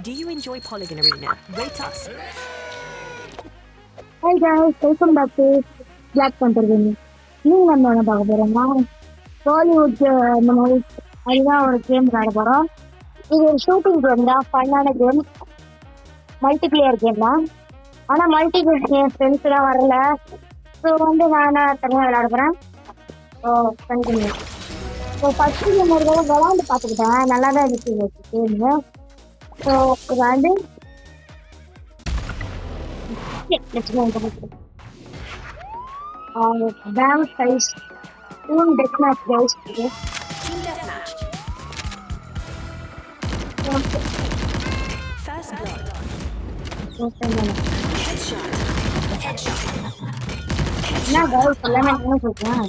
Do you enjoy Polygon Arena? Rate us. Hi guys, welcome back to Black Panther Gaming. நீங்க நம்ம என்ன பார்க்க போறோம்னா பாலிவுட் இந்த மாதிரி அதுதான் ஒரு கேம் விளையாட போறோம். இது ஒரு ஷூட்டிங் கேம் தான், ஃபன்னான கேம், மல்டிபிளேயர் கேம் தான். ஆனால் மல்டிபிளேயர் கேம் ஃப்ரெண்ட்ஸ் தான் வரல. ஸோ நான் தனியாக விளையாட போகிறேன். So continue. So first game ஒரு விளையாண்டு பார்த்துக்கிட்டேன், நல்லா தான் இருந்துச்சு கேமு. ஸோ இது damn size team deathmatch guys. Team deathmatch. First blood. Headshot. Headshot. என்ன guys எல்லாமே என்ன சொல்றேன்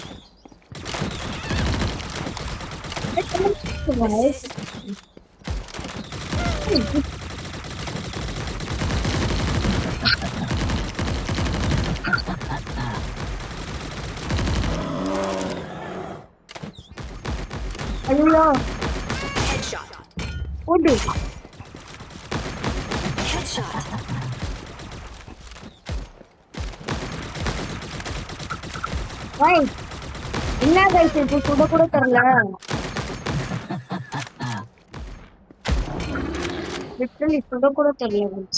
ஐயோ Headshot. ஓடு Headshot. வை என்ன guys இது சுட கூட தெரியல, லிட்டரலி சுட கூட தெரியல guys.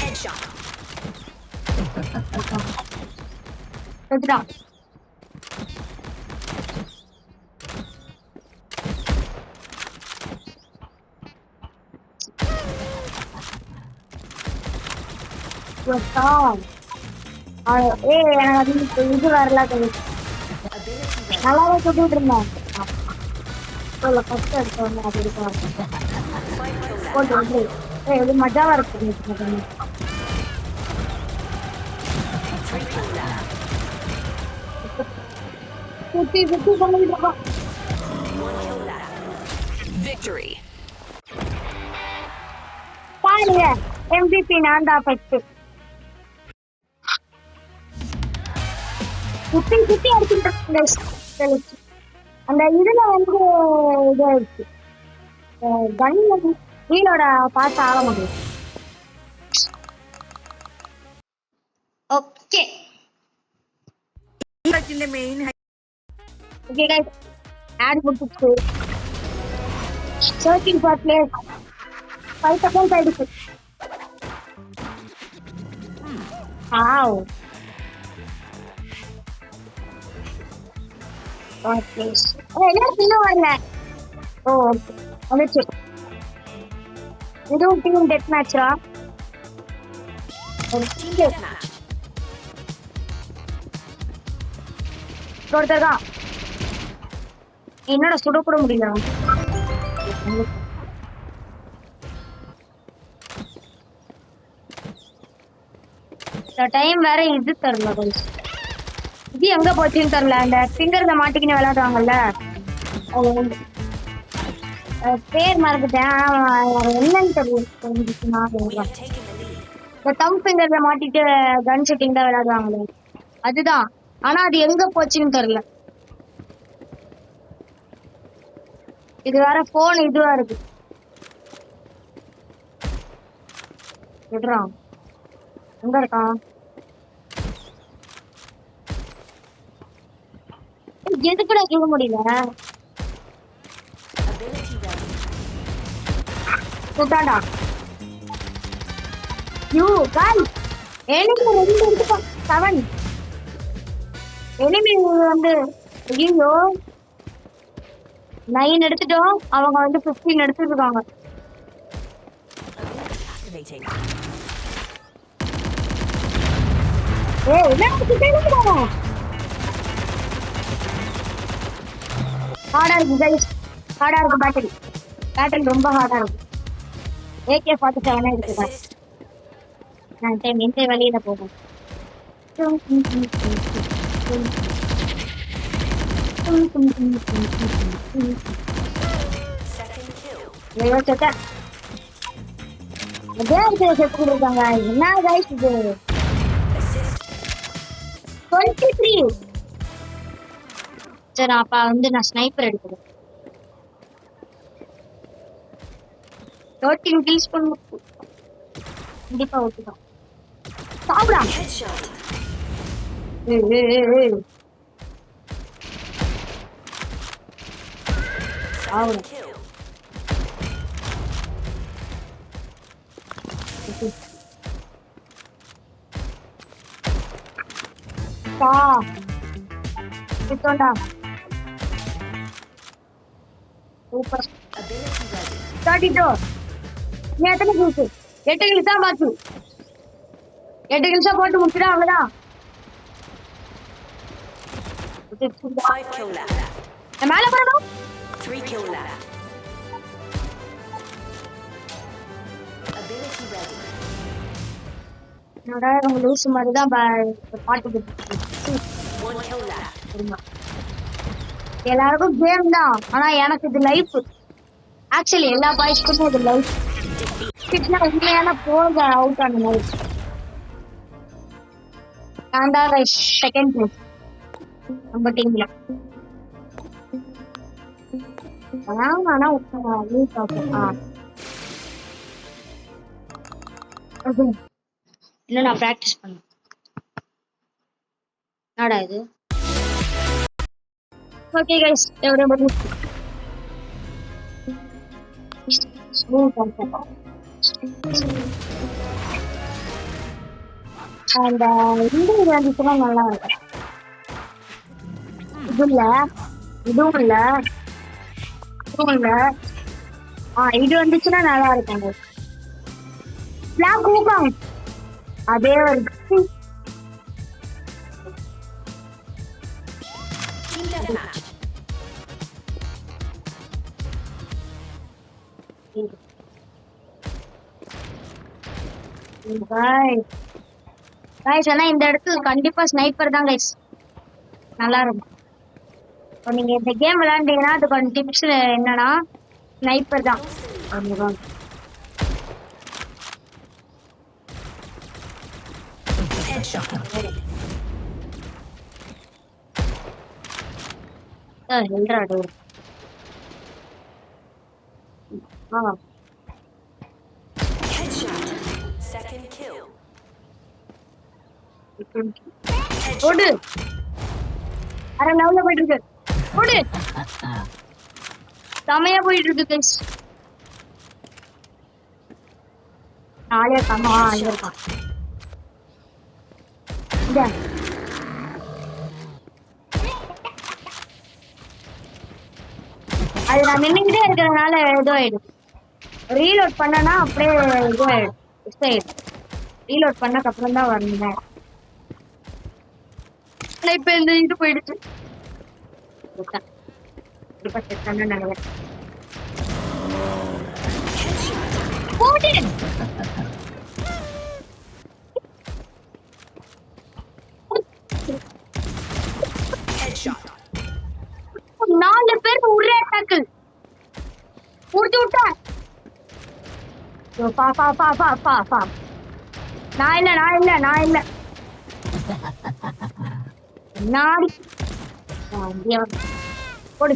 Headshot. எடுத்துடா இது வரல நல்லாவே சொல்லிட்டு இருந்தேன். ஃபர்ஸ்ட் எடுத்தோம் அது இருக்கும் இது மஜாவா இருக்கு. சுத்தி சுத்தி பண்ணிட்டு இருக்கோம். Victory. பாருங்க MVP நான் தான் ஃபர்ஸ்ட். சுத்தி சுத்தி அடிச்சுட்டு அந்த இதுல இதாயிடுச்சு, கன்ல வீலோட பார்த்து ஆக முடியும். Okay In the main. Okay guys, ad கொடுத்துச்சு. சர்ச்சிங் ஃபார் பிளேஸ் 5 செகண்ட்ஸ் ஆயிடுச்சு. ஆவ் ஓகே எல்லாரும் இன்னும் வரல. ஓ வந்துச்சு. இதுவும் டீம் டெத் மேட்சா? Team deathmatch. ஒருத்தர் தான் என்னோட சுட கூட முடியல. இந்த டைம் வேற இது தரல guys. இது எங்க போச்சுன்னு தெரியல. அந்த ஃபிங்கர்ல மாட்டிக்கின்னு விளையாடுவாங்கல்ல, பேர் மறந்துட்டேன், என்னன்னு தெரியல. We have taken the lead. இந்த தம் ஃபிங்கர்ல மாட்டிட்டு கன் ஷூட்டிங் தான் விளையாடுவாங்களே அதுதான். ஆனா அது எங்க போச்சுன்னு தெரியல. இது வேற போன் இதுவா இருக்கு. விடுறான் எங்க இருக்கான்? எதுக்குடா சொல்ல முடியல. Ability ready. சுட்டாடா யூ கால் எனிமி 2 எடுத்துக்கோ. 7 எனிமி வந்து ஐயோ 9 எடுத்துட்டோம், அவங்க வந்து 15 எடுத்துருக்காங்க. Activating. ஏய் என்ன சுத்திடுறீங்க? ஹார்டா இருக்கு गाइस, ஹார்டா இருக்கு. பேட்டரி ரொம்ப ஹார்டா இருக்கு. AK-47 எடுத்துக்கலாம். நான் டைம் இந்த வழியில போகும். Second kill. ஐயோ செத்த செத்து கொடுத்தாங்க. என்ன गाइस இது? Assist. 23 சரி அப்ப வந்து நான் ஸ்னைப்பர் எடுக்கிறேன். 13 கில்ஸ் பண்ணு கண்டிப்பா ஓட்டுதான். சாவுடா. Headshot. ஏய் ஏய் ஏய் ஏய். Second kill. சா கிட்டோண்டா. சூப்பர். Ability ready. 32. நீ எத்தனை கில்ஸ்? 8 கில்ஸ் தான் பாக்கி. 8 கில்ஸா போட்டு முடிச்சிடா அவ்வளவுதான். 5 kill left. நான் மேல போறேன். 3 kill left. Ability ready. என்னடா இவங்க லூசு மாதிரி தான் பாட்டு 1 kill left. எல்லாருக்கும் கேம் தான், ஆனா எனக்கு இது லைஃப். ஆக்சுவலி எல்லா பாய்ஸ்க்கும் இது லைஃப். கிட்னா உண்மையான போக அவுட் ஆன லைஃப். நான் தான் செகண்ட் பிளேஸ் நம்ம டீம்ல. ஆனா லூஸ் ஆகும். இல்ல நான் பிராக்டிஸ் பண்ணேன். என்னடா இது? Okay guys, everybody smooth and இந்த இது வந்துச்சுன்னா நல்லா இருக்கும். இதுவும் இல்ல இது வந்துச்சுன்னா நல்லா இருக்கும். பிளாக் ஊக்கம் அதே ஒரு Team deathmatch. गाइस ஆனா இந்த இடத்துல கண்டிப்பா ஸ்னைப்பர் தான் गाइस நல்லா இருக்கும். இப்போ நீங்க இந்த கேம் விளையாண்டீங்கன்னா அதுக்கு டிப்ஸ் என்னன்னா ஸ்னைப்பர் தான். Headshot. ஹெல்ரா டோர். Headshot. Second kill. ஓடு. அரை லெவல்ல போயிட்டு இருக்கு. ஓடு. செமையா போயிட்டு இருக்கு गाइस. நாளே கம்மா இருக்கான். இங்க அது நான் நின்னுக்கிட்டே இருக்கிறதுனால ஏதோ ஆயிடும். ரீலோட் பண்ணனா அப்படியே ஏதோ ஆயிடும். ரீலோட் பண்ணக்கு அப்புறம் தான் வரணுங்க. இப்ப இந்த இது போயிடுச்சு. Headshot. 4 பேர் ஒரே அட்டாக்கு முடிச்சு விட்டேன். பா நான் இல்ல நாடி போடு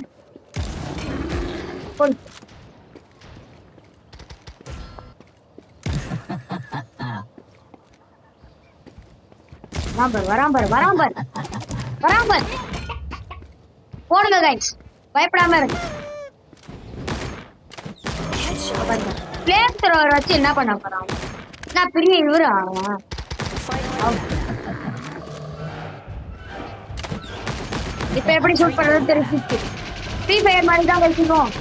வராம்பர் போடுங்க गाइस, பயப்படாம இருங்க. பிளேம் த்ரோவர் வச்சு என்ன பண்ண போறான்? நான் பெரிய இவரு ஆவா. இப்ப எப்படி ஷூட் பண்றது தெரிஞ்சிச்சு. ஃப்ரீ ஃபயர் மாதிரி தான் வெச்சிரோம்.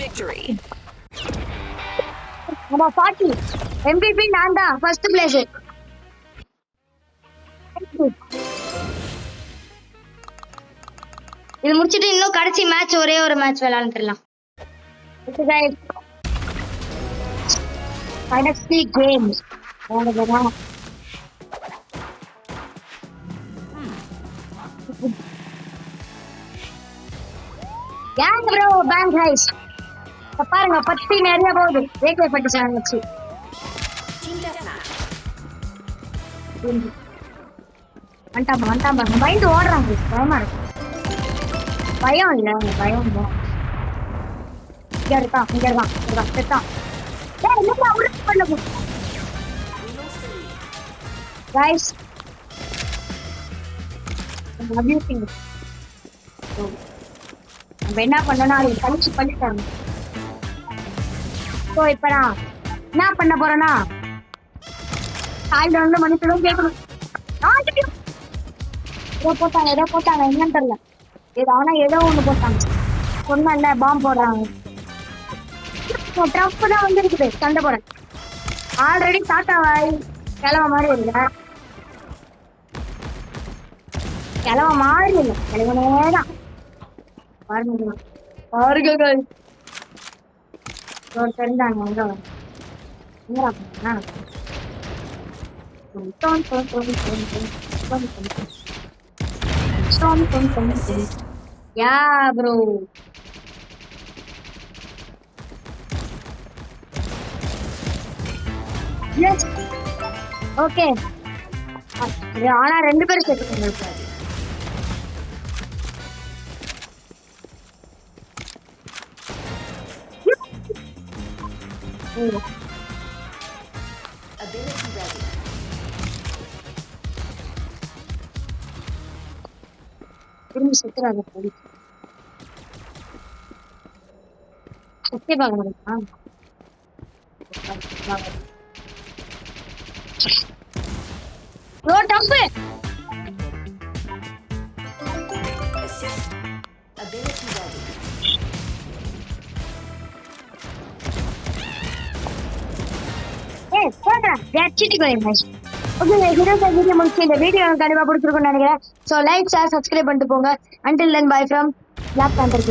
Victory. நம்ம 40 MVP நான் தான் ஃபர்ஸ்ட் பிளேஸ். இது முடிச்சிட்டு இன்னும் கடைசி மேட்ச் ஒரே ஒரு மேட்ச் விளையாண்டுறலாம். ஓகே गाइस, கடைசி கேம் ஓடுறதா. கேங் ப்ரோ பேங்க் ரைஸ் பாருங்க, பத்தி நிறைய போகுது. AK47 வச்சு Team deathmatch. வந்துட்டான் பாருங்க. பயந்து ஓடுறாங்க. பயமா இருக்கு. பயம் இல்ல, பயம் இல்ல. இங்க இருக்கான். செத்தான். ஏய், இல்ல, அவருக்கு பண்ணல போ. Guys, I'm abusing it. So, நம்ம என்ன பண்ணோம்னா அதை பண்ணிட்டாங்க. ஸோ இப்போ நான் என்ன பண்ண போறேன்னா காலையில் வந்து மனுஷனும் கேட்கணும். ஏதோ போட்டாங்க என்னன்னு தெரியல. ஏதோ ஒண்ணு போட்டாங்க. சொன்னல பாம்பு போடுறாங்க. ட்ரம்ப் தான் வந்து இருக்குது சண்டை போட. ஆல்ரெடி தாத்தாவாய் கிழவ மாதிரி இல்லை. கிழவ மாதிரி இல்லை, கிழவனேதான் பாருங்க. தெரிஞ்சாங்க வந்து Yeah, bro. Yes. Okay. ஆனா 2 பேரும் சேர்த்துக்கோங்க. Ability ready. திரும்பி சுத்துறாங்க போலீஸ். சுத்தி பாக்கணுமா? டம்பு. Assist. Ability ready. ஏய் போடா. வெச்சிட்டு போய். ஓகே வீடியோ முடிச்சு இந்த வீடியோ கண்டிப்பா பிடிச்சிருக்கும்னு நினைக்கிறேன். ஸோ லைக் ஷேர் சப்ஸ்கிரைப் பண்ணிட்டு போங்க. Until then bye from Black Panther.